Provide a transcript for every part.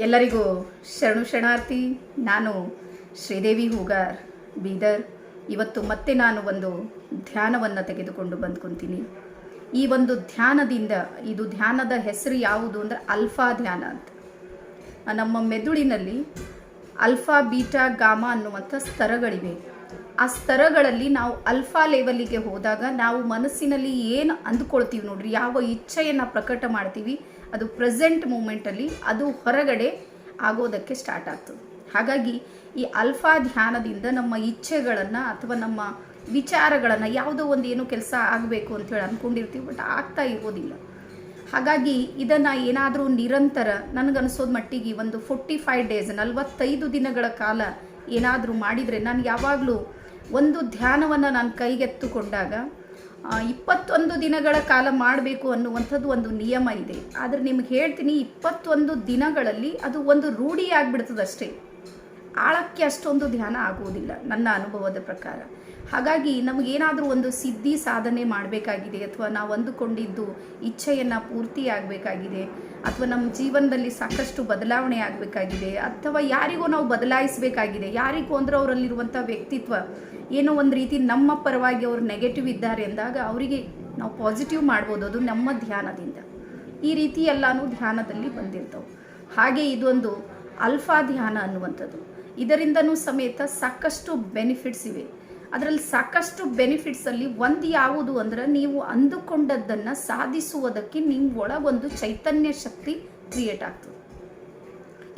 ಎಲ್ಲರಿಗೂ ಶರಣು ಶರಣಾರ್ಥಿ. ನಾನು ಶ್ರೀದೇವಿ ಹೂಗಾರ್ ಬೀದರ್. ಇವತ್ತು ಮತ್ತೆ ನಾನು ಒಂದು ಧ್ಯಾನವನ್ನು ತೆಗೆದುಕೊಂಡು ಬಂದ್ಕೊತೀನಿ. ಈ ಒಂದು ಧ್ಯಾನದಿಂದ, ಇದು ಧ್ಯಾನದ ಹೆಸರು ಯಾವುದು ಅಂದರೆ ಅಲ್ಫಾ ಧ್ಯಾನ ಅಂತ. ನಮ್ಮ ಮೆದುಳಿನಲ್ಲಿ ಅಲ್ಫಾ ಬೀಟಾ ಗಾಮಾ ಅನ್ನುವಂಥ ಸ್ತರಗಳಿವೆ. ಆ ಸ್ತರಗಳಲ್ಲಿ ನಾವು ಅಲ್ಫಾ ಲೆವೆಲ್ಲಿಗೆ ಹೋದಾಗ ನಾವು ಮನಸ್ಸಿನಲ್ಲಿ ಏನು ಅಂದುಕೊಳ್ತೀವಿ ನೋಡ್ರಿ, ಯಾವ ಇಚ್ಛೆಯನ್ನು ಪ್ರಕಟ ಮಾಡ್ತೀವಿ, ಅದು ಪ್ರೆಸೆಂಟ್ ಮೂಮೆಂಟಲ್ಲಿ ಅದು ಹೊರಗಡೆ ಆಗೋದಕ್ಕೆ ಸ್ಟಾರ್ಟ್ ಆಗ್ತದೆ. ಹಾಗಾಗಿ ಈ ಅಲ್ಫಾ ಧ್ಯಾನದಿಂದ ನಮ್ಮ ಇಚ್ಛೆಗಳನ್ನು ಅಥವಾ ನಮ್ಮ ವಿಚಾರಗಳನ್ನು, ಯಾವುದೋ ಒಂದು ಏನೋ ಕೆಲಸ ಆಗಬೇಕು ಅಂಥೇಳಿ ಅಂದ್ಕೊಂಡಿರ್ತೀವಿ, ಬಟ್ ಆಗ್ತಾ ಇರೋದಿಲ್ಲ. ಹಾಗಾಗಿ ಇದನ್ನು ಏನಾದರೂ ನಿರಂತರ, ನನಗನ್ನಿಸೋದು ಮಟ್ಟಿಗೆ ಒಂದು 45 ಡೇಸ್ 45 ದಿನಗಳ ಕಾಲ ಏನಾದರೂ ಮಾಡಿದರೆ, ನಾನು ಯಾವಾಗಲೂ ಒಂದು ಧ್ಯಾನವನ್ನು ನಾನು ಕೈಗೆತ್ತುಕೊಂಡಾಗ 21 ದಿನಗಳ ಕಾಲ ಮಾಡಬೇಕು ಅನ್ನುವಂಥದ್ದು ಒಂದು ನಿಯಮ ಇದೆ. ಆದರೆ ನಿಮ್ಗೆ ಹೇಳ್ತೀನಿ, 21 ದಿನಗಳಲ್ಲಿ ಅದು ಒಂದು ರೂಢಿ ಆಗಿಬಿಡ್ತದಷ್ಟೇ. ಆಳಕ್ಕೆ ಅಷ್ಟೊಂದು ಧ್ಯಾನ ಆಗುವುದಿಲ್ಲ ನನ್ನ ಅನುಭವದ ಪ್ರಕಾರ. ಹಾಗಾಗಿ ನಮಗೇನಾದರೂ ಒಂದು ಸಿದ್ಧಿ ಸಾಧನೆ ಮಾಡಬೇಕಾಗಿದೆ, ಅಥವಾ ನಾವು ಅಂದುಕೊಂಡಿದ್ದು ಇಚ್ಛೆಯನ್ನು ಪೂರ್ತಿ ಆಗಬೇಕಾಗಿದೆ, ಅಥವಾ ನಮ್ಮ ಜೀವನದಲ್ಲಿ ಸಾಕಷ್ಟು ಬದಲಾವಣೆ ಆಗಬೇಕಾಗಿದೆ, ಅಥವಾ ಯಾರಿಗೋ ನಾವು ಬದಲಾಯಿಸಬೇಕಾಗಿದೆ. ಯಾರಿಗೂ ಅಂದರೆ ಅವರಲ್ಲಿರುವಂಥ ವ್ಯಕ್ತಿತ್ವ ಏನೋ ಒಂದು ರೀತಿ ನಮ್ಮ ಪರವಾಗಿ ಅವರು ನೆಗೆಟಿವ್ ಇದ್ದಾರೆ ಅಂದಾಗ ಅವರಿಗೆ ನಾವು ಪಾಸಿಟಿವ್ ಮಾಡ್ಬೋದು, ಅದು ನಮ್ಮ ಧ್ಯಾನದಿಂದ. ಈ ರೀತಿ ಎಲ್ಲನೂ ಧ್ಯಾನದಲ್ಲಿ ಬಂದಿರ್ತವೆ. ಹಾಗೆ ಇದೊಂದು ಅಲ್ಫಾ ಧ್ಯಾನ ಅನ್ನುವಂಥದ್ದು, ಇದರಿಂದನೂ ಸಮೇತ ಸಾಕಷ್ಟು ಬೆನಿಫಿಟ್ಸ್ ಇವೆ. ಅದರಲ್ಲಿ ಸಾಕಷ್ಟು ಬೆನಿಫಿಟ್ಸಲ್ಲಿ ಒಂದು ಯಾವುದು ಅಂದರೆ, ನೀವು ಅಂದುಕೊಂಡದ್ದನ್ನು ಸಾಧಿಸುವುದಕ್ಕೆ ನಿಮ್ಮ ಒಳಗೊಂದು ಚೈತನ್ಯ ಶಕ್ತಿ ಕ್ರಿಯೇಟ್ ಆಗ್ತದೆ.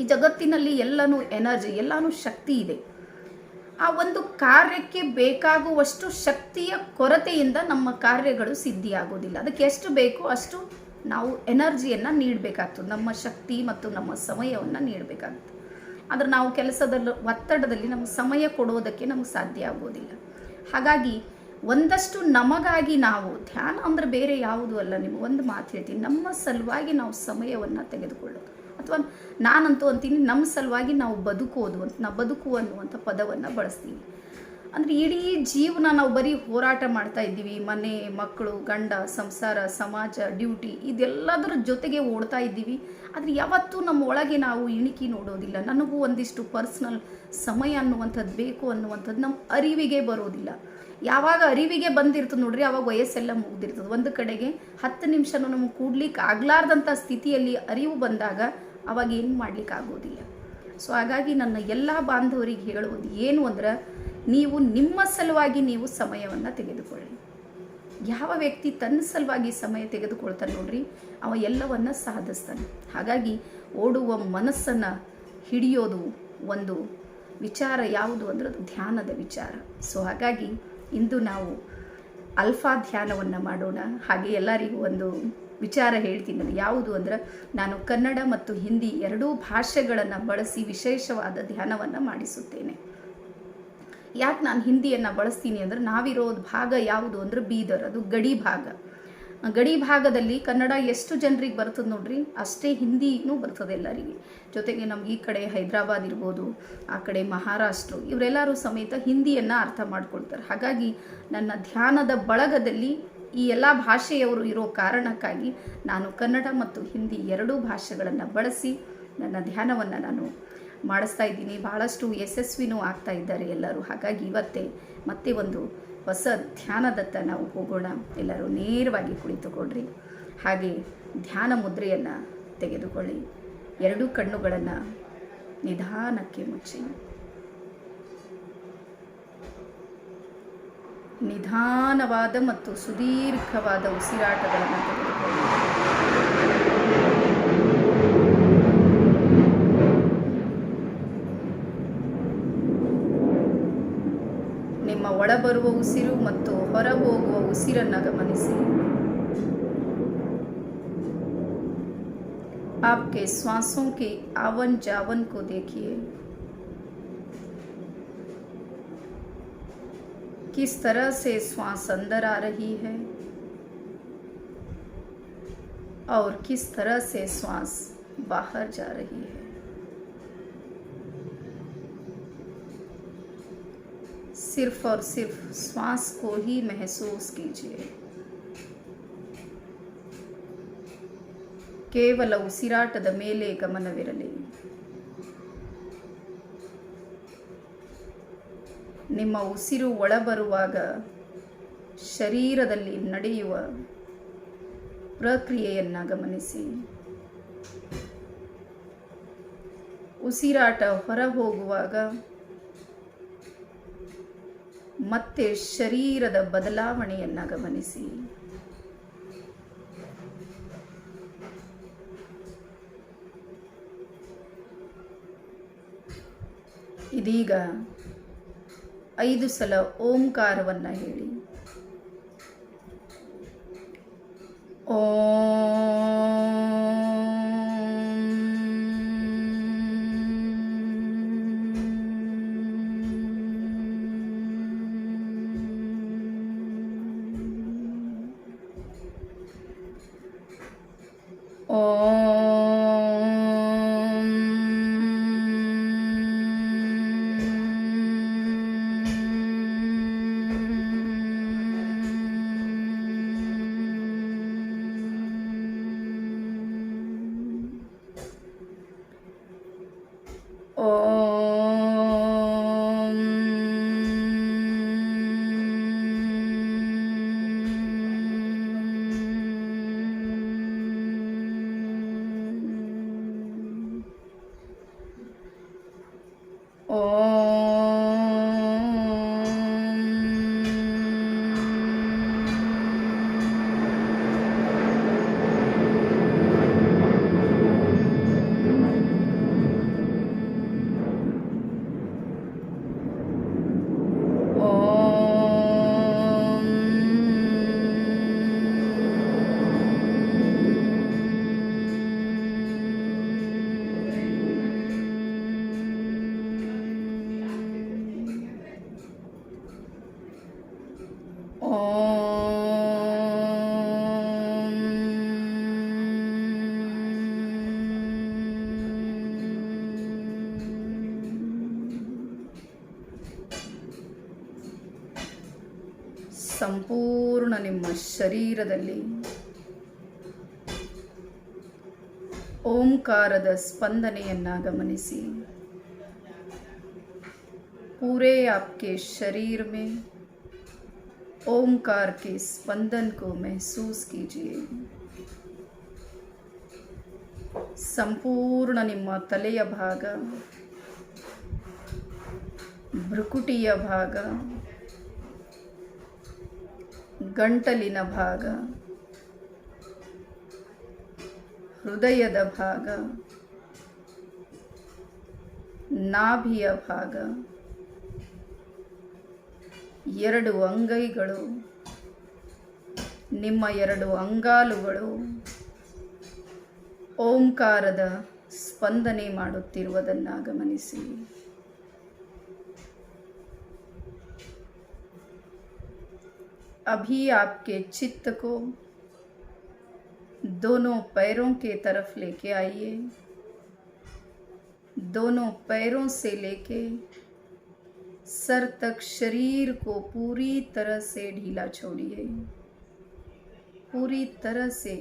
ಈ ಜಗತ್ತಿನಲ್ಲಿ ಎಲ್ಲನೂ ಎನರ್ಜಿ, ಎಲ್ಲನೂ ಶಕ್ತಿ ಇದೆ. ಆ ಒಂದು ಕಾರ್ಯಕ್ಕೆ ಬೇಕಾಗುವಷ್ಟು ಶಕ್ತಿಯ ಕೊರತೆಯಿಂದ ನಮ್ಮ ಕಾರ್ಯಗಳು ಸಿದ್ಧಿಯಾಗೋದಿಲ್ಲ. ಅದಕ್ಕೆ ಎಷ್ಟು ಬೇಕೋ ಅಷ್ಟು ನಾವು ಎನರ್ಜಿಯನ್ನು ನೀಡಬೇಕಾಗ್ತದೆ, ನಮ್ಮ ಶಕ್ತಿ ಮತ್ತು ನಮ್ಮ ಸಮಯವನ್ನು ನೀಡಬೇಕಾಗ್ತದೆ. ಆದರೆ ನಾವು ಕೆಲಸದಲ್ಲಿ ಒತ್ತಡದಲ್ಲಿ ನಮಗೆ ಸಮಯ ಕೊಡೋದಕ್ಕೆ ನಮಗೆ ಸಾಧ್ಯ ಆಗೋದಿಲ್ಲ. ಹಾಗಾಗಿ ಒಂದಷ್ಟು ನಮಗಾಗಿ ನಾವು, ಧ್ಯಾನ ಅಂದರೆ ಬೇರೆ ಯಾವುದೂ ಅಲ್ಲ, ನಿಮಗೆ ಒಂದು ಮಾತು ಹೇಳ್ತೀನಿ, ನಮ್ಮ ಸಲುವಾಗಿ ನಾವು ಸಮಯವನ್ನು ತೆಗೆದುಕೊಳ್ಳೋದು, ಅಥವಾ ನಾನಂತೂ ಅಂತೀನಿ ನಮ್ಮ ಸಲುವಾಗಿ ನಾವು ಬದುಕೋದು ಅಂತ, ನಾವು ಬದುಕು ಅನ್ನುವಂಥ ಪದವನ್ನು ಬಳಸ್ತೀವಿ. ಅಂದರೆ ಇಡೀ ಜೀವನ ನಾವು ಬರೀ ಹೋರಾಟ ಮಾಡ್ತಾ ಇದ್ದೀವಿ, ಮನೆ, ಮಕ್ಕಳು, ಗಂಡ, ಸಂಸಾರ, ಸಮಾಜ, ಡ್ಯೂಟಿ, ಇದೆಲ್ಲದರ ಜೊತೆಗೆ ಓಡ್ತಾ ಇದ್ದೀವಿ. ಆದರೆ ಯಾವತ್ತೂ ನಮ್ಮ ಒಳಗೆ ನಾವು ಇಣಿಕಿ ನೋಡೋದಿಲ್ಲ. ನನಗೂ ಒಂದಿಷ್ಟು ಪರ್ಸ್ನಲ್ ಸಮಯ ಅನ್ನುವಂಥದ್ದು ಬೇಕು ಅನ್ನುವಂಥದ್ದು ನಮ್ಮ ಅರಿವಿಗೆ ಬರೋದಿಲ್ಲ. ಯಾವಾಗ ಅರಿವಿಗೆ ಬಂದಿರ್ತದೆ ನೋಡ್ರಿ, ಆವಾಗ ವಯಸ್ಸೆಲ್ಲ ಮುಗ್ದಿರ್ತದೆ. ಒಂದು ಕಡೆಗೆ 10 ನಿಮಿಷನೂ ನಮಗೆ ಕೂಡ್ಲಿಕ್ಕೆ ಆಗ್ಲಾರ್ದಂಥ ಸ್ಥಿತಿಯಲ್ಲಿ ಅರಿವು ಬಂದಾಗ ಅವಾಗ ಏನು ಮಾಡ್ಲಿಕ್ಕೆ ಆಗೋದಿಲ್ಲ. ಸೊ ಹಾಗಾಗಿ ನನ್ನ ಎಲ್ಲ ಬಾಂಧವರಿಗೆ ಹೇಳುವುದು ಏನು ಅಂದ್ರೆ, ನೀವು ನಿಮ್ಮ ಸಲುವಾಗಿ ನೀವು ಸಮಯವನ್ನು ತೆಗೆದುಕೊಳ್ಳಿ. ಯಾವ ವ್ಯಕ್ತಿ ತನ್ನ ಸಲುವಾಗಿ ಸಮಯ ತೆಗೆದುಕೊಳ್ತಾನೆ ನೋಡ್ರಿ, ಅವ ಎಲ್ಲವನ್ನ ಸಾಧಿಸ್ತಾನೆ. ಹಾಗಾಗಿ ಓಡುವ ಮನಸ್ಸನ್ನು ಹಿಡಿಯೋದು ಒಂದು ವಿಚಾರ ಯಾವುದು ಅಂದ್ರೆ ಅದು ಧ್ಯಾನದ ವಿಚಾರ. ಸೊ ಹಾಗಾಗಿ ಇಂದು ನಾವು ಅಲ್ಫಾ ಧ್ಯಾನವನ್ನು ಮಾಡೋಣ. ಹಾಗೆ ಎಲ್ಲರಿಗೂ ಒಂದು ವಿಚಾರ ಹೇಳ್ತೀನಿ, ಅದು ಯಾವುದು ಅಂದ್ರೆ, ನಾನು ಕನ್ನಡ ಮತ್ತು ಹಿಂದಿ ಎರಡೂ ಭಾಷೆಗಳನ್ನು ಬಳಸಿ ವಿಶೇಷವಾದ ಧ್ಯಾನವನ್ನು ಮಾಡಿಸುತ್ತೇನೆ. ಯಾಕೆ ನಾನು ಹಿಂದಿಯನ್ನು ಬಳಸ್ತೀನಿ ಅಂದರೆ, ನಾವಿರೋದು ಭಾಗ ಯಾವುದು ಅಂದರೆ ಬೀದರ್, ಅದು ಗಡಿ ಭಾಗ. ಗಡಿ ಭಾಗದಲ್ಲಿ ಕನ್ನಡ ಎಷ್ಟು ಜನರಿಗೆ ಬರ್ತದೆ ನೋಡ್ರಿ, ಅಷ್ಟೇ ಹಿಂದಿನೂ ಬರ್ತದೆ ಎಲ್ಲರಿಗೆ. ಜೊತೆಗೆ ನಮ್ಗೆ ಈ ಕಡೆ ಹೈದರಾಬಾದ್ ಇರ್ಬೋದು, ಆ ಕಡೆ ಮಹಾರಾಷ್ಟ್ರ, ಇವರೆಲ್ಲರೂ ಸಮೇತ ಹಿಂದಿಯನ್ನು ಅರ್ಥ ಮಾಡ್ಕೊಳ್ತಾರೆ. ಹಾಗಾಗಿ ನನ್ನ ಧ್ಯಾನದ ಬಳಗದಲ್ಲಿ ಈ ಎಲ್ಲ ಭಾಷೆಯವರು ಇರೋ ಕಾರಣಕ್ಕಾಗಿ ನಾನು ಕನ್ನಡ ಮತ್ತು ಹಿಂದಿ ಎರಡೂ ಭಾಷೆಗಳನ್ನು ಬಳಸಿ ನನ್ನ ಧ್ಯಾನವನ್ನು ನಾನು ಮಾಡಿಸ್ತಾ ಇದ್ದೀನಿ. ಭಾಳಷ್ಟು ಯಶಸ್ವಿನೂ ಆಗ್ತಾ ಇದ್ದಾರೆ ಎಲ್ಲರೂ. ಹಾಗಾಗಿ ಇವತ್ತೇ ಮತ್ತೆ ಒಂದು ಹೊಸ ಧ್ಯಾನದತ್ತ ನಾವು ಹೋಗೋಣ. ಎಲ್ಲರೂ ನೇರವಾಗಿ ಕುಳಿತುಕೊಳ್ರಿ. ಹಾಗೆ ಧ್ಯಾನ ಮುದ್ರೆಯನ್ನು ತೆಗೆದುಕೊಳ್ಳಿ. ಎರಡೂ ಕಣ್ಣುಗಳನ್ನು ನಿಧಾನಕ್ಕೆ ಮುಚ್ಚಿ ನಿಧಾನವಾದ ಮತ್ತು ಸುದೀರ್ಘವಾದ ಉಸಿರಾಟಗಳನ್ನು ತೆಗೆದುಕೊಳ್ಳಿ. ನಿಮ್ಮ ಒಳಬರುವ ಉಸಿರು ಮತ್ತು ಹೊರಹೋಗುವ ಉಸಿರನ್ನು ಗಮನಿಸಿ. आपके श्वासों के आवन जावन को देखिए, किस तरह से श्वास अंदर आ रही है और किस तरह से श्वास बाहर जा रही है. सिर्फ और सिर्फ श्वास को ही महसूस कीजिए ಕೇವಲ ಉಸಿರಾಟದ ಮೇಲೆ ಗಮನವಿರಲಿ. ನಿಮ್ಮ ಉಸಿರು ಒಳಬರುವಾಗ ಶರೀರದಲ್ಲಿ ನಡೆಯುವ ಪ್ರಕ್ರಿಯೆಯನ್ನು ಗಮನಿಸಿ. ಉಸಿರಾಟ ಹೊರ ಹೋಗುವಾಗ ಮತ್ತೆ ಶರೀರದ ಬದಲಾವಣೆಯನ್ನು ಗಮನಿಸಿ. ಇದೀಗ 5 ಸಲ ಓಂಕಾರವನ್ನು ಹೇಳಿ. ಸಂಪೂರ್ಣ ನಿಮ್ಮ ಶರೀರದಲ್ಲಿ ಓಂಕಾರದ ಸ್ಪಂದನೆಯನ್ನು ಗಮನಿಸಿ. पूरे आपके शरीर में ओंकार के स्पंदन को महसूस कीजिए. ಸಂಪೂರ್ಣ ನಿಮ್ಮ ತಲೆಯ ಭಾಗ, ಭ್ರುಕುಟಿಯ ಭಾಗ, ಗಂಟಲಿನ ಭಾಗ, ಹೃದಯದ ಭಾಗ, ನಾಭಿಯ ಭಾಗ, 2 ಅಂಗೈಗಳು, ನಿಮ್ಮ 2 ಅಂಗಾಲುಗಳು ಓಂಕಾರದ ಸ್ಪಂದನೆ ಮಾಡುತ್ತಿರುವುದನ್ನು ಗಮನಿಸಿ. अभी आपके चित्त को दोनों पैरों के तरफ लेके आइए. दोनों पैरों से लेके सर तक शरीर को पूरी तरह से ढीला छोड़िए. पूरी तरह से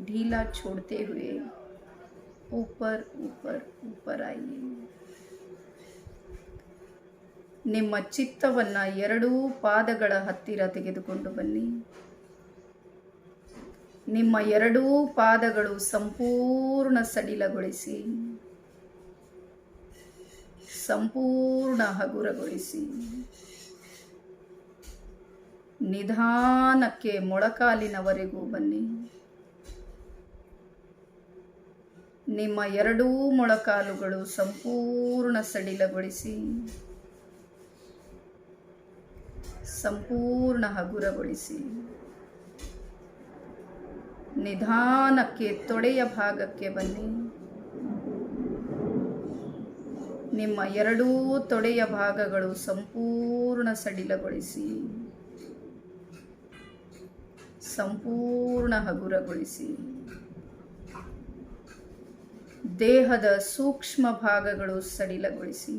ढीला छोड़ते हुए ऊपर ऊपर ऊपर आइए. ನಿಮ್ಮ ಚಿತ್ತವನ್ನು 2 ಪಾದಗಳ ಹತ್ತಿರ ತೆಗೆದುಕೊಂಡು ಬನ್ನಿ. ನಿಮ್ಮ 2 ಪಾದಗಳು ಸಂಪೂರ್ಣ ಸಡಿಲಗೊಳಿಸಿ, ಸಂಪೂರ್ಣ ಹಗುರಗೊಳಿಸಿ. ನಿಧಾನಕ್ಕೆ ಮೊಳಕಾಲಿನವರೆಗೂ ಬನ್ನಿ. ನಿಮ್ಮ 2 ಮೊಳಕಾಲುಗಳು ಸಂಪೂರ್ಣ ಸಡಿಲಗೊಳಿಸಿ, ಸಂಪೂರ್ಣ ಹಗುರಗೊಳಿಸಿ. ನಿಧಾನಕ್ಕೆ ತೊಡೆಯ ಭಾಗಕ್ಕೆ ಬನ್ನಿ. ನಿಮ್ಮ 2 ತೊಡೆಯ ಭಾಗಗಳು ಸಂಪೂರ್ಣ ಸಡಿಲಗೊಳಿಸಿ, ಸಂಪೂರ್ಣ ಹಗುರಗೊಳಿಸಿ. ದೇಹದ ಸೂಕ್ಷ್ಮ ಭಾಗಗಳು ಸಡಿಲಗೊಳಿಸಿ.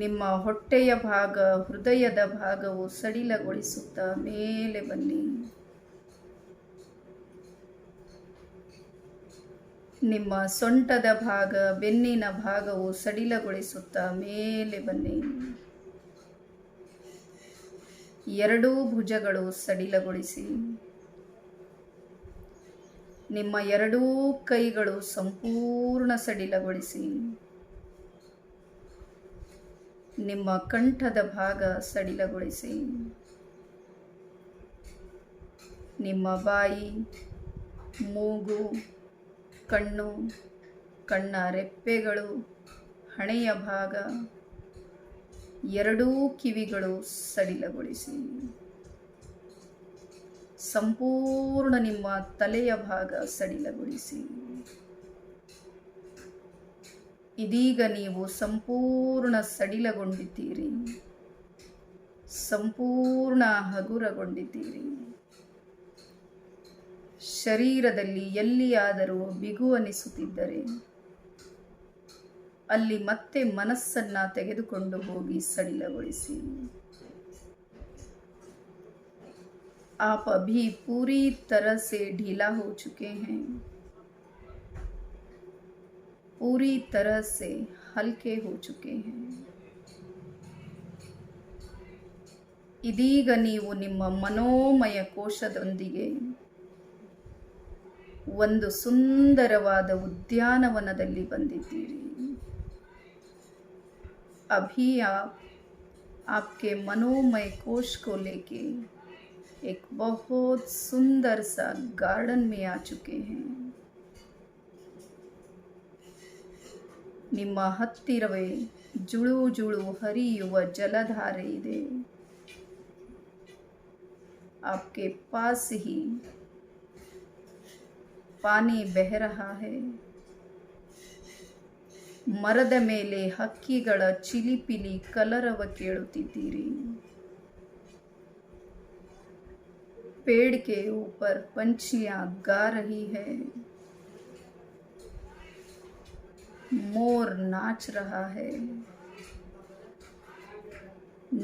ನಿಮ್ಮ ಹೊಟ್ಟೆಯ ಭಾಗ, ಹೃದಯದ ಭಾಗವು ಸಡಿಲಗೊಳಿಸುತ್ತಾ ಮೇಲೆ ಬನ್ನಿ. ನಿಮ್ಮ ಸೊಂಟದ ಭಾಗ, ಬೆನ್ನಿನ ಭಾಗವು ಸಡಿಲಗೊಳಿಸುತ್ತಾ ಮೇಲೆ ಬನ್ನಿ. ಎರಡೂ ಭುಜಗಳು ಸಡಿಲಗೊಳಿಸಿ. ನಿಮ್ಮ ಎರಡೂ ಕೈಗಳು ಸಂಪೂರ್ಣ ಸಡಿಲಗೊಳಿಸಿ. ನಿಮ್ಮ ಕಂಠದ ಭಾಗ ಸಡಿಲಗೊಳಿಸಿ. ನಿಮ್ಮ ಬಾಯಿ, ಮೂಗು, ಕಣ್ಣು, ಕಣ್ಣ ರೆಪ್ಪೆಗಳು, ಹಣೆಯ ಭಾಗ, ಎರಡೂ ಕಿವಿಗಳು ಸಡಿಲಗೊಳಿಸಿ. ಸಂಪೂರ್ಣ ನಿಮ್ಮ ತಲೆಯ ಭಾಗ ಸಡಿಲಗೊಳಿಸಿ. ಇದೀಗ ನೀವು ಸಂಪೂರ್ಣ ಸಡಿಲಗೊಂಡಿದ್ದೀರಿ, ಸಂಪೂರ್ಣ ಹಗುರಗೊಂಡಿದ್ದೀರಿ. ಶರೀರದಲ್ಲಿ ಎಲ್ಲಿಯಾದರೂ ಬಿಗು ಅನಿಸುತ್ತಿದ್ದರೆ ಅಲ್ಲಿ ಮತ್ತೆ ಮನಸ್ಸನ್ನು ತೆಗೆದುಕೊಂಡು ಹೋಗಿ ಸಡಿಲಗೊಳಿಸಿ. आप अभी पूरी तरह से ढीला हो चुके हैं, पूरी तरह से हल्के हो चुके हैं. ಇದೀಗ ನೀವು ನಿಮ್ಮ ಮನೋಮಯ ಕೋಶದೊಂದಿಗೆ ಒಂದು ಸುಂದರವಾದ ಉದ್ಯಾನವನದಲ್ಲಿ ಬಂದಿದ್ದೀರಿ. अभी आप आपके मनोमय कोश को लेके एक बहुत सुंदर सा गार्डन में आ चुके हैं. ನಿಮ್ಮ ಹತ್ತಿರವೇ ಜುಳು ಜುಳು ಹರಿಯುವ ಜಲಧಾರೆ ಇದೆ. आपके पास ही पानी बह रहा है. ಮರದ ಮೇಲೆ ಹಕ್ಕಿಗಳ ಚಿಲಿಪಿಲಿ ಕಲರವ ಕೇಳುತ್ತಿದ್ದೀರಿ. पेड़ के ऊपर पंछियां गा रही है. मोर नाच रहा है.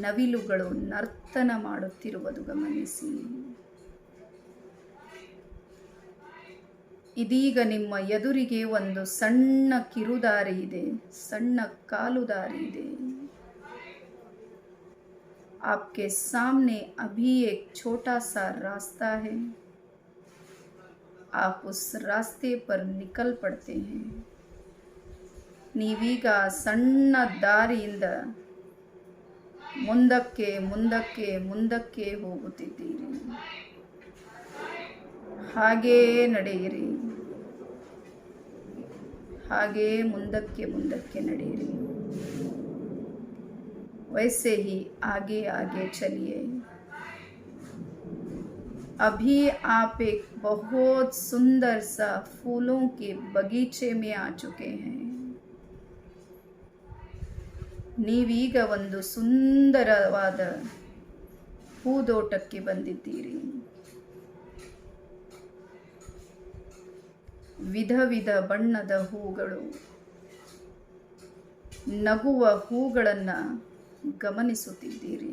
ನವಿಲುಗಳು ನರ್ತನ ಮಾಡುತ್ತಿರುವುದು ಗಮನಿಸಿ. ಇದೀಗ ನಿಮ್ಮ ಎದುರಿಗೆ ಒಂದು ಸಣ್ಣ ಕಿರುದಾರಿ ಇದೆ, ಸಣ್ಣ ಕಾಲುದಾರಿ ಇದೆ. आपके सामने अभी एक छोटा सा रास्ता है. आप उस रास्ते पर निकल पड़ते हैं. ನೀವೀಗ ಸಣ್ಣ ದಾರಿಯಿಂದ ಮುಂದಕ್ಕೆ ಮುಂದಕ್ಕೆ ಮುಂದಕ್ಕೆ ಹೋಗುತ್ತಿದ್ದೀರಿ. ಹಾಗೇ ನಡೆಯಿರಿ, ಹಾಗೇ ಮುಂದಕ್ಕೆ ಮುಂದಕ್ಕೆ ನಡೆಯಿರಿ. वैसे ही आगे आगे चलिए. अभी आप एक बहुत सुंदर सा फूलों के बगीचे में आ चुके हैं. ನೀವೀಗ ಒಂದು ಸುಂದರವಾದ ಹೂದೋಟಕ್ಕೆ ಬಂದಿದ್ದೀರಿ. ವಿಧ ವಿಧ ಬಣ್ಣದ ಹೂಗಳು, ನಗುವ ಹೂಗಳನ್ನು ಗಮನಿಸುತ್ತಿದ್ದೀರಿ.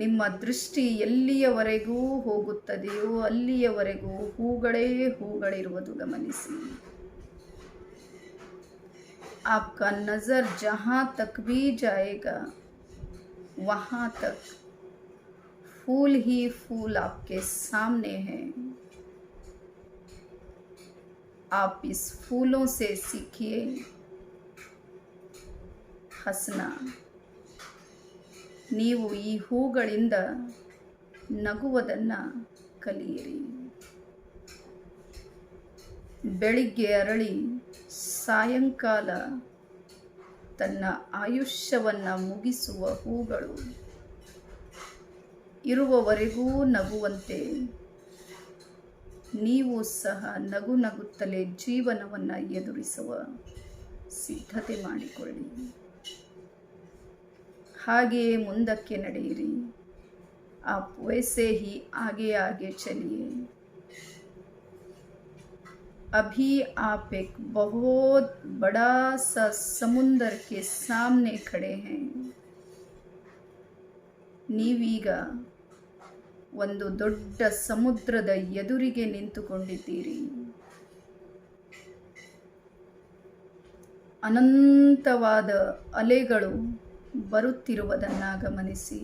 ನಿಮ್ಮ ದೃಷ್ಟಿ ಎಲ್ಲಿಯವರೆಗೂ ಹೋಗುತ್ತದೆಯೋ ಅಲ್ಲಿಯವರೆಗೂ ಹೂಗಳೇ ಹೂಗಳಿರುವುದು ಗಮನಿಸಿ. आपका नज़र जहाँ तक भी जाएगा वहाँ तक फूल ही फूल आपके सामने हैं. आप इस फूलों से सीखिए हंसना. ನೀವು ಈ ಹೂಗಳಿಂದ ನಗುವುದನ್ನು ಕಲಿಯಿರಿ. ಬೆಳಿಗ್ಗೆ ಅರಳಿ ಸಾಯಂಕಾಲ ತನ್ನ ಆಯುಷ್ಯವನ್ನು ಮುಗಿಸುವ ಹೂಗಳು ಇರುವವರೆಗೂ ನಗುವಂತೆ ನೀವು ಸಹ ನಗು ನಗುತ್ತಲೇ ಜೀವನವನ್ನು ಎದುರಿಸುವ ಸಿದ್ಧತೆ ಮಾಡಿಕೊಳ್ಳಿ. ಹಾಗೆಯೇ ಮುಂದಕ್ಕೆ ನಡೆಯಿರಿ. आप वैसे ही आगे आगे चलिए. अभी आप एक बहुत बड़ा सा समुंदर के सामने खड़े हैं. ನೀವೀಗ ಒಂದು ದೊಡ್ಡ ಸಮುದ್ರದ ಎದುರಿಗೆ ನಿಂತುಕೊಂಡಿದ್ದೀರಿ. ಅನಂತವಾದ ಅಲೆಗಳು ಬರುತ್ತಿರುವುದನ್ನು ಗಮನಿಸಿ.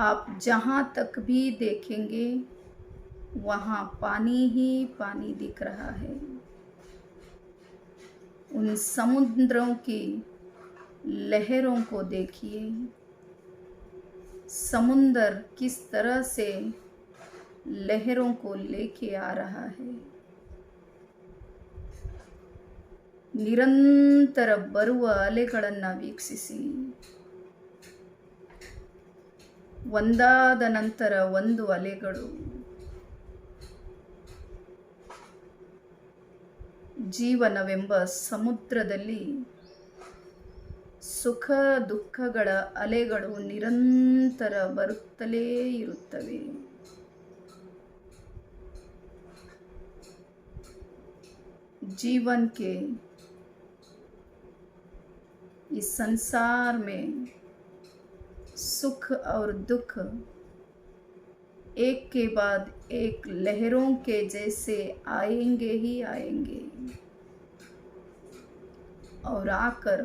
आप जहाँ तक भी देखेंगे वहाँ पानी ही पानी दिख रहा है. उन समुद्रों की लहरों को देखिए. समुंदर किस तरह से लहरों को लेके आ रहा है. ನಿರಂತರ ಬರುವ ಅಲೆಗಳನ್ನು ವೀಕ್ಷಿಸಿ. ಒಂದಾದ ನಂತರ ಒಂದು ಅಲೆಗಳು. ಜೀವನವೆಂಬ ಸಮುದ್ರದಲ್ಲಿ ಸುಖ ದುಃಖಗಳ ಅಲೆಗಳು ನಿರಂತರ ಬರುತ್ತಲೇ ಇರುತ್ತವೆ. जीवन के इस संसार में सुख और दुख एक के बाद एक लहरों के जैसे आएंगे ही आएंगे और आकर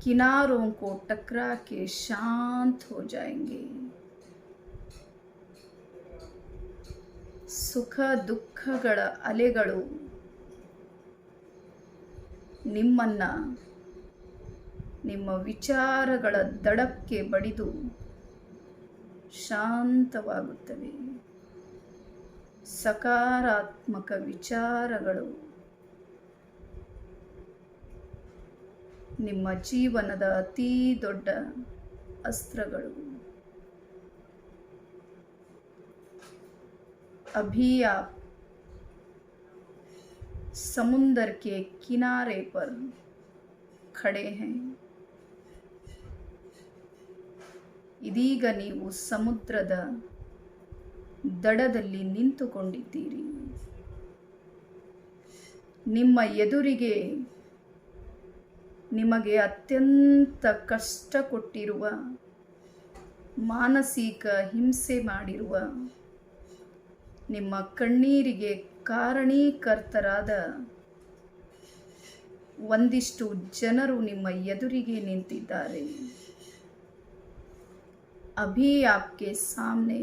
किनारों को टकरा के शांत हो जाएंगे. ಸುಖ ದುಃಖಗಳ ಅಲೆಗಳು ನಿಮ್ಮನ್ನು ನಿಮ್ಮ ವಿಚಾರಗಳ ದಡಕ್ಕೆ ಬಡಿದು ಶಾಂತವಾಗುತ್ತವೆ. ಸಕಾರಾತ್ಮಕ ವಿಚಾರಗಳು ನಿಮ್ಮ ಜೀವನದ ಅತೀ ದೊಡ್ಡ ಅಸ್ತ್ರಗಳು. अभी आप समुंदर के किनारे पर खड़े हैं. ಇದೀಗ ನೀವು ಸಮುದ್ರದ ದಡದಲ್ಲಿ ನಿಂತುಕೊಂಡಿದ್ದೀರಿ. ನಿಮ್ಮ ಎದುರಿಗೆ ನಿಮಗೆ ಅತ್ಯಂತ ಕಷ್ಟ ಕೊಟ್ಟಿರುವ, ಮಾನಸಿಕ ಹಿಂಸೆ ಮಾಡಿರುವ, ನಿಮ್ಮ ಕಣ್ಣೀರಿಗೆ ಕಾರಣೀಕರ್ತರಾದ ಒಂದಿಷ್ಟು ಜನರು ನಿಮ್ಮ ಎದುರಿಗೆ ನಿಂತಿದ್ದಾರೆ. अभी आपके सामने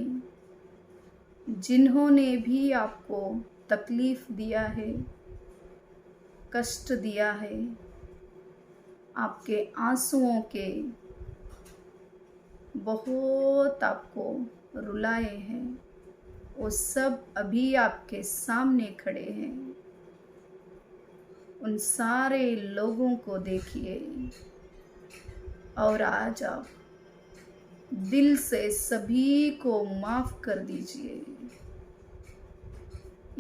जिन्होंने भी आपको तकलीफ दिया है, कष्ट दिया है, आपके आंसुओं के बहुत आपको रुलाए हैं, वो सब अभी आपके सामने खड़े हैं. उन सारे लोगों को देखिए और आज आप दिल से सभी को माफ़ कर दीजिए.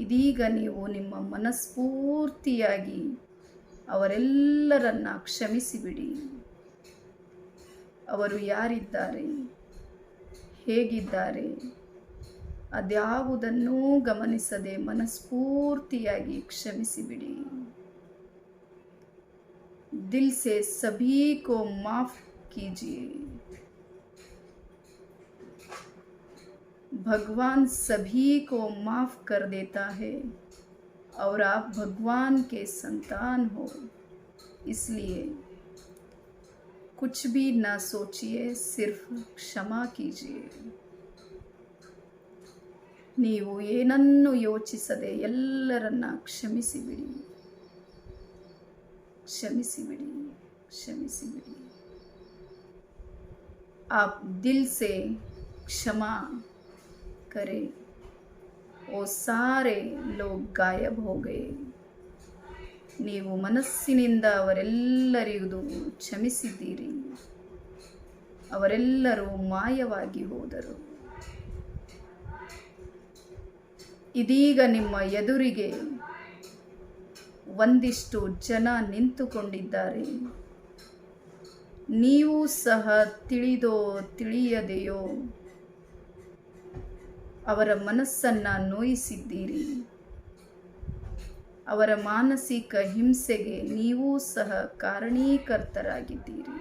ಇದೀಗ ನೀವು ನಿಮ್ಮ ಮನಸ್ಫೂರ್ತಿಯಾಗಿ ಅವರೆಲ್ಲರನ್ನ ಕ್ಷಮಿಸಿಬಿಡಿ. ಅವರು ಯಾರಿದ್ದಾರೆ, ಹೇಗಿದ್ದಾರೆ ಅದ್ಯಾವುದನ್ನೂ ಗಮನಿಸದೆ ಮನಸ್ಫೂರ್ತಿಯಾಗಿ ಕ್ಷಮಿಸಿಬಿಡಿ. दिल से सभी को माफ़ कीजिए. भगवान सभी को माफ़ कर देता है और आप भगवान के संतान हो. इसलिए कुछ भी ना सोचिए, सिर्फ क्षमा कीजिए. ನೀವು ಏನನ್ನು ಯೋಚಿಸದೆ ಎಲ್ಲರನ್ನ ಕ್ಷಮಿಸಿಬಿಡಿ, ಕ್ಷಮಿಸಿಬಿಡಿ, ಕ್ಷಮಿಸಿಬಿಡಿ. आप दिल से क्षमा करें. वो सारे लोग गायब हो गए. ನೀವು ಮನಸ್ಸಿನಿಂದ ಅವರೆಲ್ಲರಿಗೂ ಕ್ಷಮಿಸಿದ್ದೀರಿ. ಅವರೆಲ್ಲರೂ ಮಾಯವಾಗಿ ಹೋದರು. ಇದೀಗ ನಿಮ್ಮ ಎದುರಿಗೆ ಒಂದಿಷ್ಟು ಜನ ನಿಂತುಕೊಂಡಿದ್ದಾರೆ. ನೀವು ಸಹ ತಿಳಿದೋ ತಿಳಿಯದೆಯೋ ಅವರ ಮನಸ್ಸನ್ನು ನೋಯಿಸಿದ್ದೀರಿ. ಅವರ ಮಾನಸಿಕ ಹಿಂಸೆಗೆ ನೀವು ಸಹ ಕಾರಣೀಕರ್ತರಾಗಿದ್ದೀರಿ.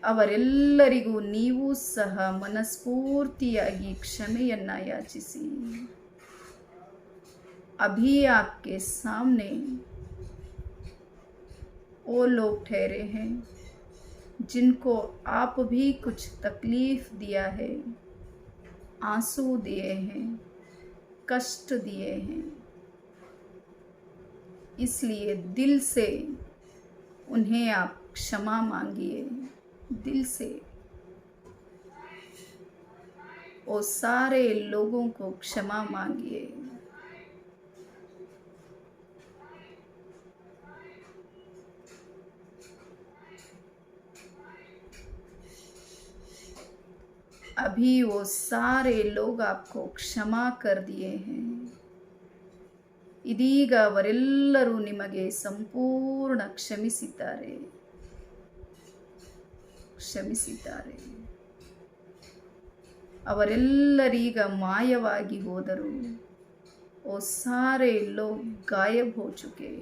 ಅವರೆಲ್ಲರಿಗೂ ನೀವು ಸಹ ಮನಸ್ಫೂರ್ತಿಯಾಗಿ ಕ್ಷಮೆಯನ್ನ ಯಾಚಿಸಿ. अभी आपके सामने वो लोग ठहरे हैं जिनको आप भी कुछ तकलीफ दिया है, आंसू दिए हैं, कष्ट दिए हैं, इसलिए दिल से उन्हें आप क्षमा मांगिए. दिल से वो सारे लोगों को क्षमा मांगिए. अभी वो सारे लोग आपको क्षमा कर दिए हैं. ಇದೀಗ ಅವರೆಲ್ಲರೂ ನಿಮಗೆ ಸಂಪೂರ್ಣ ಕ್ಷಮಿಸಿದ್ದಾರೆ. ಅವರೆಲ್ಲರೀಗ ಮಾಯವಾಗಿ ಹೋದರು. वो सारे लोग गायब हो चुके.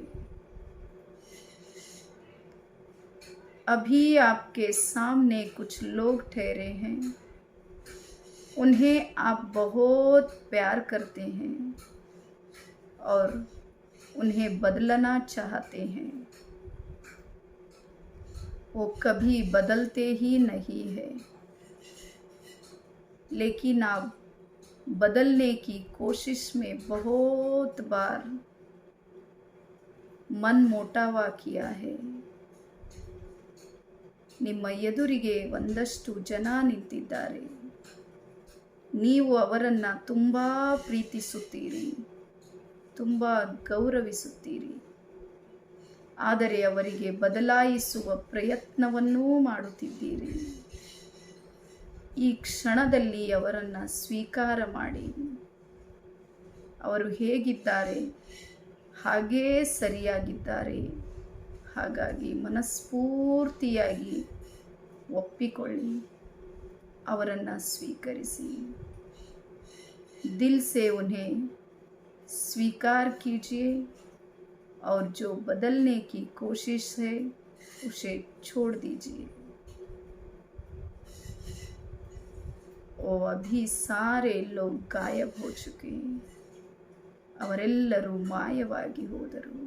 अभी आपके सामने कुछ लोग ठहरे हैं, उन्हें आप बहुत प्यार करते हैं और उन्हें बदलना चाहते हैं. वो कभी बदलते ही नहीं है, लेकिन आप बदलने की कोशिश में बहुत बार मन मोटावा किया है. ನಿಮ್ಮ ಎದುರಿಗೆ ಒಂದಷ್ಟು ಜನ ನಿಂತಿದ್ದಾರೆ. ನೀವು ಅವರನ್ನು ತುಂಬ ಪ್ರೀತಿಸುತ್ತೀರಿ, ತುಂಬ ಗೌರವಿಸುತ್ತೀರಿ. ಆದರೆ ಅವರಿಗೆ ಬದಲಾಯಿಸುವ ಪ್ರಯತ್ನವನ್ನೂ ಮಾಡುತ್ತಿದ್ದೀರಿ. ಈ ಕ್ಷಣದಲ್ಲಿ ಅವರನ್ನು ಸ್ವೀಕಾರ ಮಾಡಿ. ಅವರು ಹೇಗಿದ್ದಾರೆ ಹಾಗೇ ಸರಿಯಾಗಿದ್ದಾರೆ. ಹಾಗಾಗಿ ಮನಸ್ಫೂರ್ತಿಯಾಗಿ ಒಪ್ಪಿಕೊಳ್ಳಿ, ಅವರನ್ನು ಸ್ವೀಕರಿಸಿ. दिल से उन्हें स्वीकार कीजिए और जो बदलने की कोशिश है उसे छोड़ दीजिए. वो अभी सारे लोग गायब हो चुके हैं. ಅವರೆಲ್ಲರೂ ಮಾಯವಾಗಿ ಹೋದರು.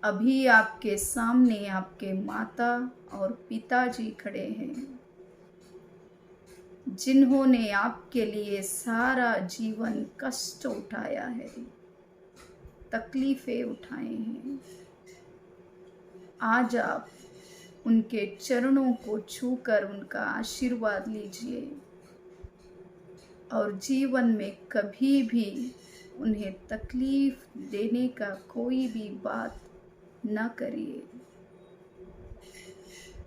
अभी आपके सामने आपके माता और पिताजी खड़े हैं, जिन्होंने आपके लिए सारा जीवन कष्ट उठाया है, तकलीफ़ें उठाए हैं. आज आप उनके चरणों को छूकर उनका आशीर्वाद लीजिए और जीवन में कभी भी उन्हें तकलीफ़ देने का कोई भी बात न करिए.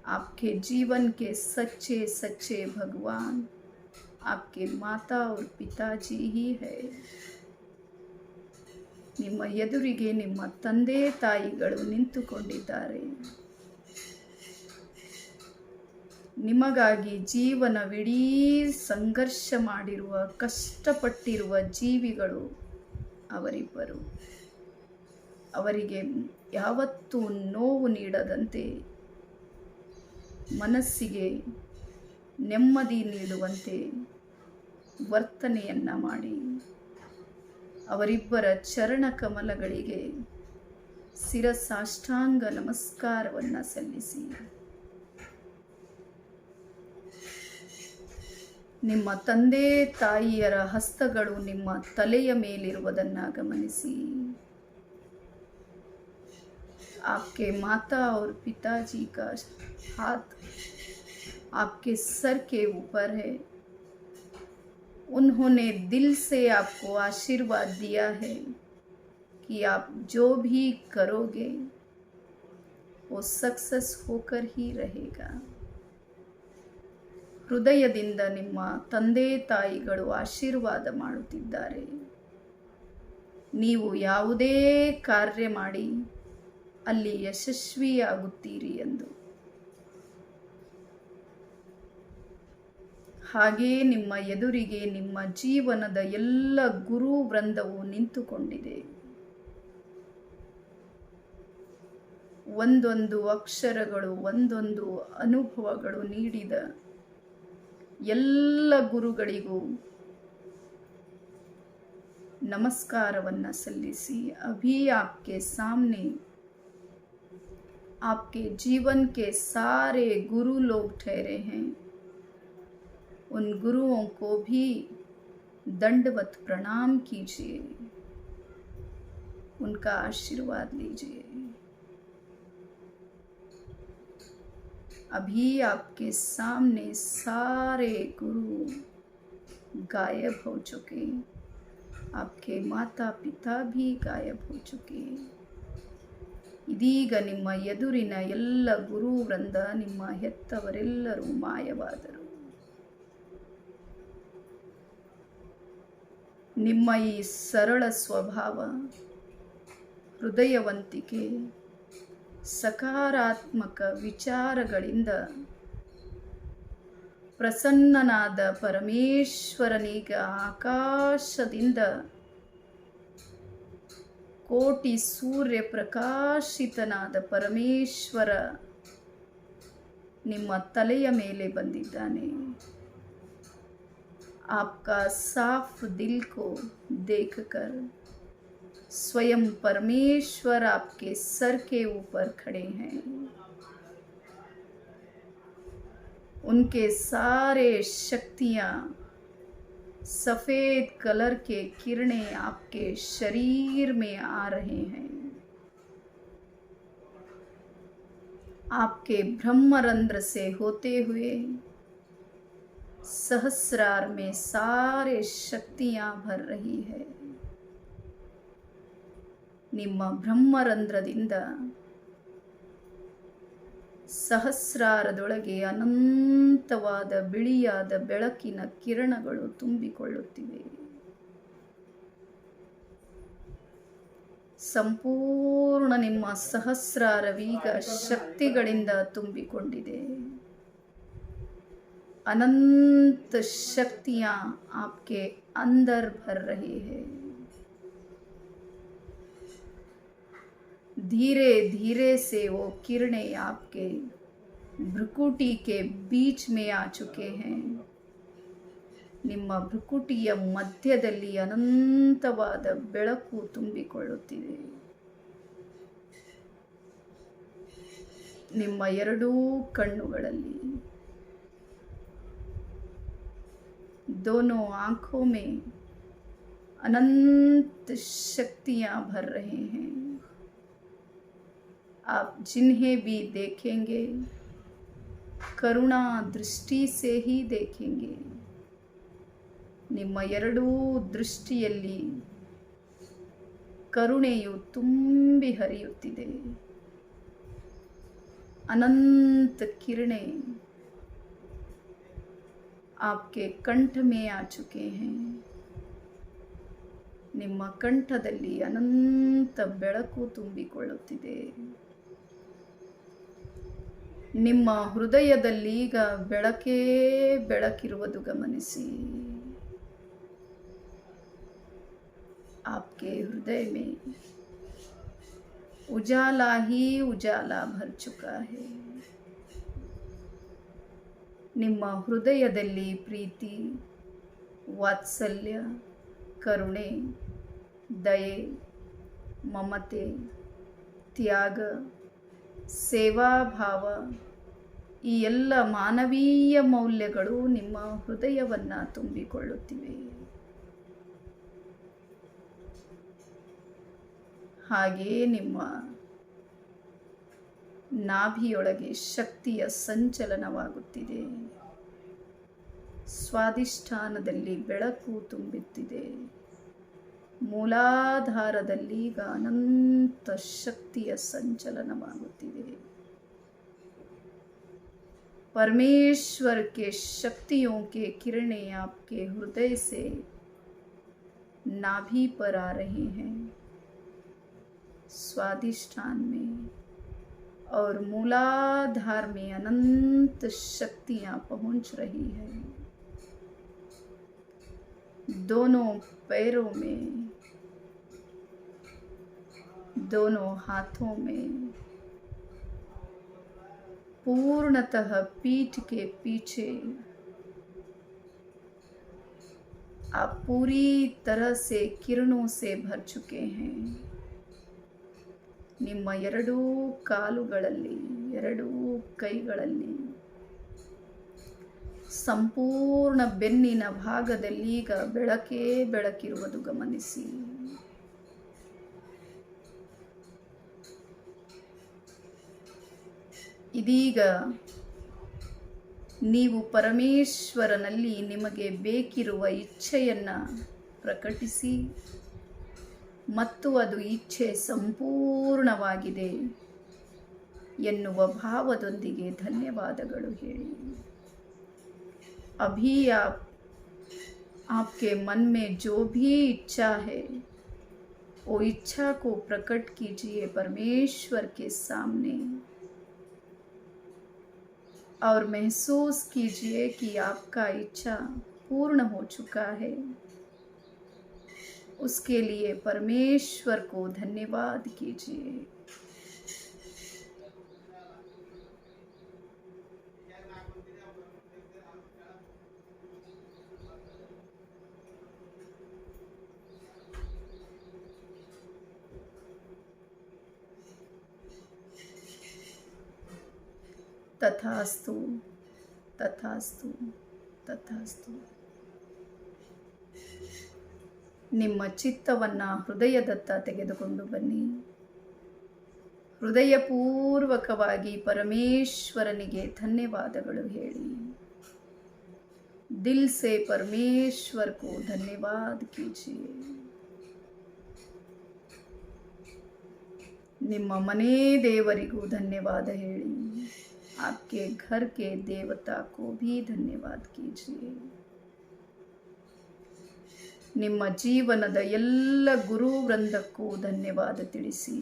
आपके जीवन के सच्चे सच्चे भगवान आपके माता और पिताजी ही है. ನಿಮ್ಮ ಎದುರಿಗೆ ನಿಮ್ಮ ತಂದೆ ತಾಯಿಗಳು ನಿಂತುಕೊಂಡಿದ್ದಾರೆ. ನಿಮಗಾಗಿ ಜೀವನವಿಡೀ ಸಂಘರ್ಷ ಮಾಡಿರುವ, ಕಷ್ಟಪಟ್ಟಿರುವ ಜೀವಿಗಳು ಅವರಿಬ್ಬರು. ಅವರಿಗೆ ಯಾವತ್ತೂ ನೋವು ನೀಡದಂತೆ, ಮನಸ್ಸಿಗೆ ನೆಮ್ಮದಿ ನೀಡುವಂತೆ ವರ್ತನೆಯನ್ನು ಮಾಡಿ ಅವರಿಬ್ಬರ ಚರಣ ಕಮಲಗಳಿಗೆ ಶಿರಸಾಷ್ಟಾಂಗ ನಮಸ್ಕಾರವನ್ನು ಸಲ್ಲಿಸಿ. ನಿಮ್ಮ ತಂದೆ ತಾಯಿಯರ ಹಸ್ತಗಳು ನಿಮ್ಮ ತಲೆಯ ಮೇಲಿರುವುದನ್ನು ಗಮನಿಸಿ. आपके माता और पिताजी का हाथ आपके सर के ऊपर है. उन्होंने दिल से आपको आशीर्वाद दिया है कि आप जो भी करोगे वो सक्सेस होकर ही रहेगा. ಹೃದಯದಿಂದ ನಿಮ್ಮ ತಂದೆ ತಾಯಿಗಳು ಆಶೀರ್ವಾದ ಮಾಡುತ್ತಿದ್ದಾರೆ. ನೀವು ಯಾವುದೇ ಕಾರ್ಯ ಮಾಡಿ ಅಲ್ಲಿ ಯಶಸ್ವಿಯಾಗುತ್ತೀರಿ ಎಂದು. ಹಾಗೇ ನಿಮ್ಮ ಎದುರಿಗೆ ನಿಮ್ಮ ಜೀವನದ ಎಲ್ಲ ಗುರು ವೃಂದವು ನಿಂತುಕೊಂಡಿದೆ. ಒಂದೊಂದು ಅಕ್ಷರಗಳು, ಒಂದೊಂದು ಅನುಭವಗಳು ನೀಡಿದ ಎಲ್ಲ ಗುರುಗಳಿಗೂ नमस्कारवन्न सल्लिसी। अभी आपके सामने आपके जीवन के सारे गुरु लोग ठहरे हैं। उन गुरुओं को भी दंडवत प्रणाम कीजिए, उनका आशीर्वाद लीजिए। अभी आपके सामने सारे गुरु गायब हो चुके, आपके माता पिता भी गायब हो चुके। ಇದೀಗ ನಿಮ್ಮ ಎದುರಿನ ಎಲ್ಲ ಗುರು ವೃಂದ, ನಿಮ್ಮ ಹೆತ್ತವರೆಲ್ಲರೂ ಮಾಯವಾದರು. ನಿಮ್ಮ ಈ ಸರಳ ಸ್ವಭಾವ, ಹೃದಯವಂತಿಕೆ, ಸಕಾರಾತ್ಮಕ ವಿಚಾರಗಳಿಂದ ಪ್ರಸನ್ನನಾದ ಪರಮೇಶ್ವರನೀಗ ಆಕಾಶದಿಂದ ಕೋಟಿ ಸೂರ್ಯ ಪ್ರಕಾಶಿತನಾದ ಪರಮೇಶ್ವರ ನಿಮ್ಮ ತಲೆಯ ಮೇಲೆ ಬಂದಿದ್ದಾನೆ. आपका साफ दिल को देखकर स्वयं परमेश्वर आपके सर के ऊपर खड़े हैं। उनके सारे शक्तियाँ, सफ़ेद कलर के किरणें आपके शरीर में आ रहे हैं। आपके ब्रह्मरंध्र से होते हुए सहस्रार में सारे शक्तियाँ भर रही है। ನಿಮ್ಮ ಬ್ರಹ್ಮರಂಧ್ರದಿಂದ ಸಹಸ್ರಾರದೊಳಗೆ ಅನಂತವಾದ ಬಿಳಿಯಾದ ಬೆಳಕಿನ ಕಿರಣಗಳು ತುಂಬಿಕೊಳ್ಳುತ್ತಿವೆ. ಸಂಪೂರ್ಣ ನಿಮ್ಮ ಸಹಸ್ರಾರವೀಗ ಶಕ್ತಿಗಳಿಂದ ತುಂಬಿಕೊಂಡಿದೆ. अनंत शक्तियाँ आपके अंदर भर रही है। धीरे धीरे से वो किरणें आपके भ्रुकुटी के बीच में आ चुके हैं। ನಿಮ್ಮ ಭ್ರುಕುಟಿಯ ಮಧ್ಯದಲ್ಲಿ ಅನಂತವಾದ ಬೆಳಕು ತುಂಬಿಕೊಳ್ಳುತ್ತಿದೆ. ನಿಮ್ಮ ಎರಡೂ ಕಣ್ಣುಗಳಲ್ಲಿ, दोनों आँखों में अनंत शक्तियाँ भर रहे हैं। आप जिन्हें भी देखेंगे करुणा दृष्टि से ही देखेंगे। ನಿಮ್ಮ ಎರಡೂ ದೃಷ್ಟಿಯಲ್ಲಿ ಕರುಣೆಯು ತುಂಬಿ ಹರಿಯುತ್ತಿದೆ. अनंत किरणें आपके कंठ में आ चुके हैं। ನಿಮ್ಮ ಕಂಠದಲ್ಲಿ ಅನಂತ ಬೆಳಕು ತುಂಬಿಕೊಳ್ಳುತ್ತಿದೆ. ನಿಮ್ಮ ಹೃದಯದಲ್ಲಿ ಈಗ ಬೆಳಕೇ ಬೆಳಕಿರುವುದು ಗಮನಿಸಿ. आपके हृदय में उजाला ही उजाला भर चुका है। ನಿಮ್ಮ ಹೃದಯದಲ್ಲಿ ಪ್ರೀತಿ, ವಾತ್ಸಲ್ಯ, ಕರುಣೆ, ದಯೆ, ಮಮತೆ, ತ್ಯಾಗ, ಸೇವಾಭಾವ, ಈ ಎಲ್ಲ ಮಾನವೀಯ ಮೌಲ್ಯಗಳು ನಿಮ್ಮ ಹೃದಯವನ್ನು ತುಂಬಿಕೊಳ್ಳುತ್ತಿವೆ. ಹಾಗೆಯೇ ನಿಮ್ಮ ನಾಭಿಯೊಳಗೆ ಶಕ್ತಿಯ ಸಂಚಲನವಾಗುತ್ತಿದೆ. ಸ್ವಾಧಿಷ್ಠಾನದಲ್ಲಿ ಬೆಳಕು ತುಂಬುತ್ತಿದೆ. ಮೂಲಾಧಾರದಲ್ಲಿ ಈಗ ಅನಂತ ಶಕ್ತಿಯ ಸಂಚಲನವಾಗುತ್ತಿದೆ. परमेश्वर के शक्तियों के किरणें आपके हृदय से नाभि पर आ रही हैं, स्वादिष्ठान में और मूलाधार में अनंत शक्तियाँ पहुँच रही है. दोनों पैरों में, दोनों हाथों में पूर्णतः पीठ के पीछे आप पूरी तरह से किरणों से भर चुके हैं। ನಿಮ್ಮ ಎರಡೂ ಕಾಲುಗಳಲ್ಲಿ, ಎರಡೂ ಕೈಗಳಲ್ಲಿ, ಸಂಪೂರ್ಣ ಬೆನ್ನಿನ ಭಾಗದಲ್ಲಿ ಈಗ ಬೆಳಕೇ ಬೆಳಕಿರುವುದು ಗಮನಿಸಿ. ಇದೀಗ ನೀವು ಪರಮೇಶ್ವರನಲ್ಲಿ ನಿಮಗೆ ಬೇಕಿರುವ ಇಚ್ಛೆಯನ್ನು ಪ್ರಕಟಿಸಿ ಮತ್ತು ಅದು ಇಚ್ಛೆ ಸಂಪೂರ್ಣವಾಗಿದೆ ಎನ್ನುವ ಭಾವದೊಂದಿಗೆ ಧನ್ಯವಾದಗಳು ಹೇಳಿ. अभी आपके मन में जो भी इच्छा है वो इच्छा को प्रकट कीजिए परमेश्वर के सामने और महसूस कीजिए कि आपका इच्छा पूर्ण हो चुका है. उसके लिए परमेश्वर को धन्यवाद कीजिए. तथास्तु तथास्तु तथास्तु. ನಿಮ್ಮ ಚಿತ್ತವನ್ನು ಹೃದಯದತ್ತ ತೆಗೆದುಕೊಂಡು ಬನ್ನಿ. ಹೃದಯಪೂರ್ವಕವಾಗಿ ಪರಮೇಶ್ವರನಿಗೆ ಧನ್ಯವಾದಗಳು ಹೇಳಿ. ದಿಲ್ ಸೆ ಪರಮೇಶ್ವರ್ ಕೋ ಧನ್ಯವಾದ ಕೀಜಿಯೆ. ನಿಮ್ಮ ಮನೆ ದೇವರಿಗೂ ಧನ್ಯವಾದ ಹೇಳಿ. आपके घर के देवता को भी धन्यवाद कीजिए. ನಿಮ್ಮ ಜೀವನದ ಎಲ್ಲ ಗುರು ವೃಂದಕ್ಕೂ ಧನ್ಯವಾದ ತಿಳಿಸಿ.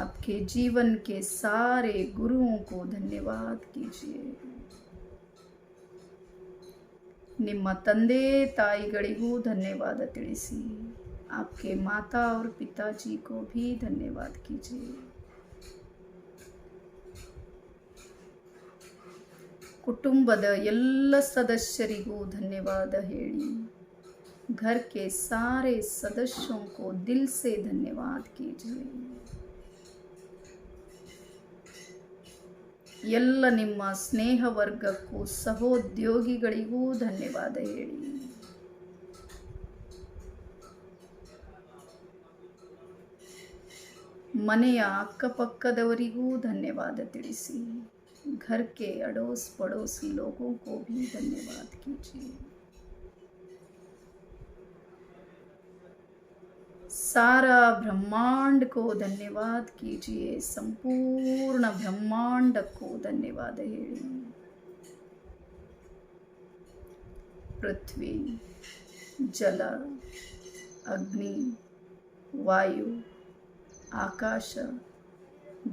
आपके जीवन के सारे गुरुओं को धन्यवाद कीजिए. ನಿಮ್ಮ ತಂದೆ ತಾಯಿಗಳಿಗೂ ಧನ್ಯವಾದ ತಿಳಿಸಿ. आपके माता और पिताजी को भी धन्यवाद कीजिए. कुटुंबದ ಎಲ್ಲ सदस्यरिಗೂ धन्यवाद ಹೇಳಿ. घर के सारे सदस्यों को दिल से धन्यवाद कीजिए. ಎಲ್ಲ ನಿಮ್ಮ ಸ್ನೇಹ ವರ್ಗಕ್ಕೂ ಸಹೋದ್ಯೋಗಿಗಳಿಗೂ ಧನ್ಯವಾದ ಹೇಳಿ. ಮನೆಯ ಅಕ್ಕಪಕ್ಕದವರಿಗೂ ಧನ್ಯವಾದ ತಿಳಿಸಿ. घर के अड़ोस पड़ोसी लोगों को भी धन्यवाद कीजिए. सारा ब्रह्मांड को धन्यवाद कीजिए. संपूर्ण ब्रह्मांड को धन्यवाद ಹೇಳಿ. पृथ्वी, जल, अग्नि, वायु, आकाश,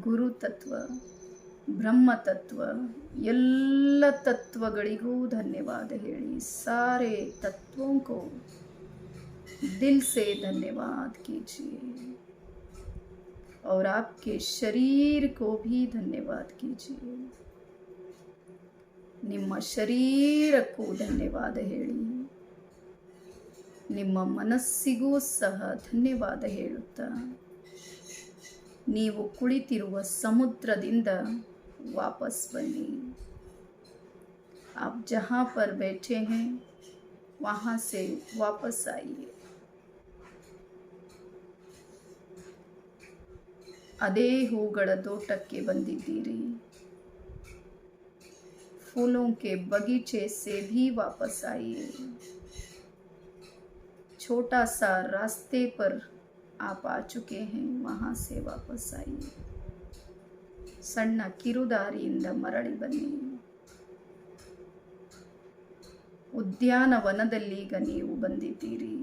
गुरु तत्व, ब्रह्म तत्व, ಎಲ್ಲ तत्वಗಳಿಗೂ धन्यवाद ಹೇಳಿ. सारे तत्वों को दिल से धन्यवाद कीजिए और आपके शरीर को भी धन्यवाद कीजिए. ನಿಮ್ಮ ಶರೀರಕ್ಕೂ ಧನ್ಯವಾದ ಹೇಳಿ. ನಿಮ್ಮ ಮನಸ್ಸಿಗೂ ಸಹ ಧನ್ಯವಾದ ಹೇಳುತ್ತಾ ನೀವು ಕುಳಿತಿರುವ ಸಮುದ್ರದಿಂದ वापस बनी. आप जहाँ पर बैठे हैं वहाँ से वापस आइए. ಅದೇ ಹೂಗಳ ತೋಟಕ್ಕೆ ಬಂದಿದ್ದೀರಿ. फूलों के बगीचे से भी वापस आइए. छोटा सा रास्ते पर आप आ चुके हैं, वहाँ से वापस आइए. ಸಣ್ಣ ಕಿರುದಾರಿಯಿಂದ ಮರಳಿ ಬನ್ನಿ. ಉದ್ಯಾನವನದಲ್ಲಿ ಈಗ ನೀವು ಬಂದಿದ್ದೀರಿ.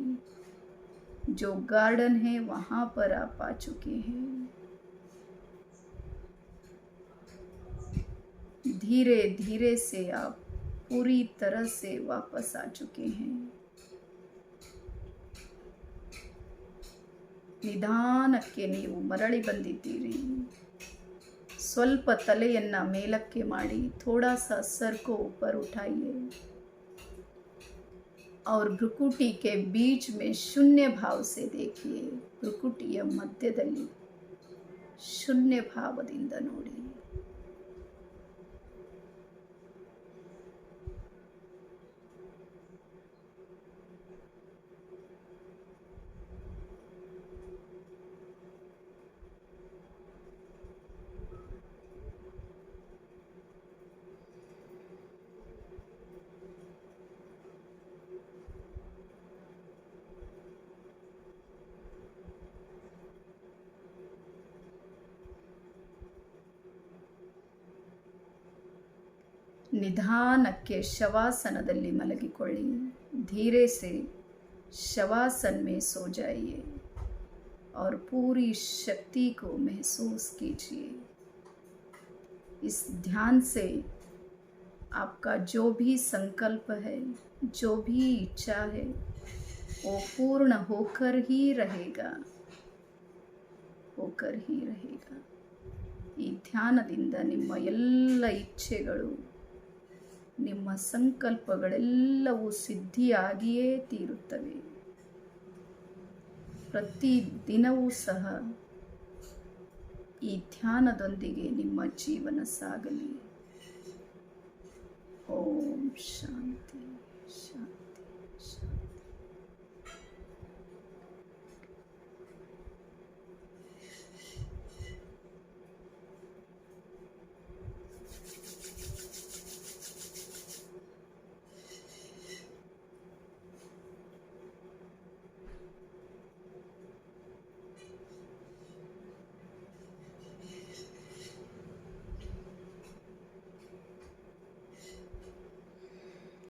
जो गार्डन है वहाँ पर आप आ चुके हैं. धीरे धीरे से आप पूरी तरह से वापस आ चुके हैं. ನಿಧಾನಕ್ಕೆ ನೀವು ಮರಳಿ ಬಂದಿದ್ದೀರಿ. ಸ್ವಲ್ಪ ತಲೆಯನ್ನು ಮೇಲಕ್ಕೆ ಮಾಡಿ थोड़ा सा सर को ऊपर उठाइए और भ्रुकुटी के बीच में शून्य भाव से देखिए. भ्रुकुಟಿಯ ಮಧ್ಯದಲ್ಲಿ ಶೂನ್ಯ ಭಾವದಿಂದ ನೋಡಿ. निधानಕ್ಕೆ शवासनದಲ್ಲಿ मलगिಕೊಳ್ಳಿ. धीरे से शवासन में सो जाइए और पूरी शक्ति को महसूस कीजिए. इस ध्यान से आपका जो भी संकल्प है, जो भी इच्छा है, वो पूर्ण होकर ही रहेगा, होकर ही रहेगा. ಈ ಧ್ಯಾನದಿಂದ ನಿಮ್ಮ ಎಲ್ಲ ಇಚ್ಛೆಗಳು, ನಿಮ್ಮ ಸಂಕಲ್ಪಗಳೆಲ್ಲವೂ ಸಿದ್ಧಿಯಾಗಿಯೇ ತೀರುತ್ತವೆ. ಪ್ರತಿ ದಿನವೂ ಸಹ ಈ ಧ್ಯಾನದೊಂದಿಗೆ ನಿಮ್ಮ ಜೀವನ ಸಾಗಲಿ. ಓಂ ಶಾಂತಿ ಶಾಂತಿ.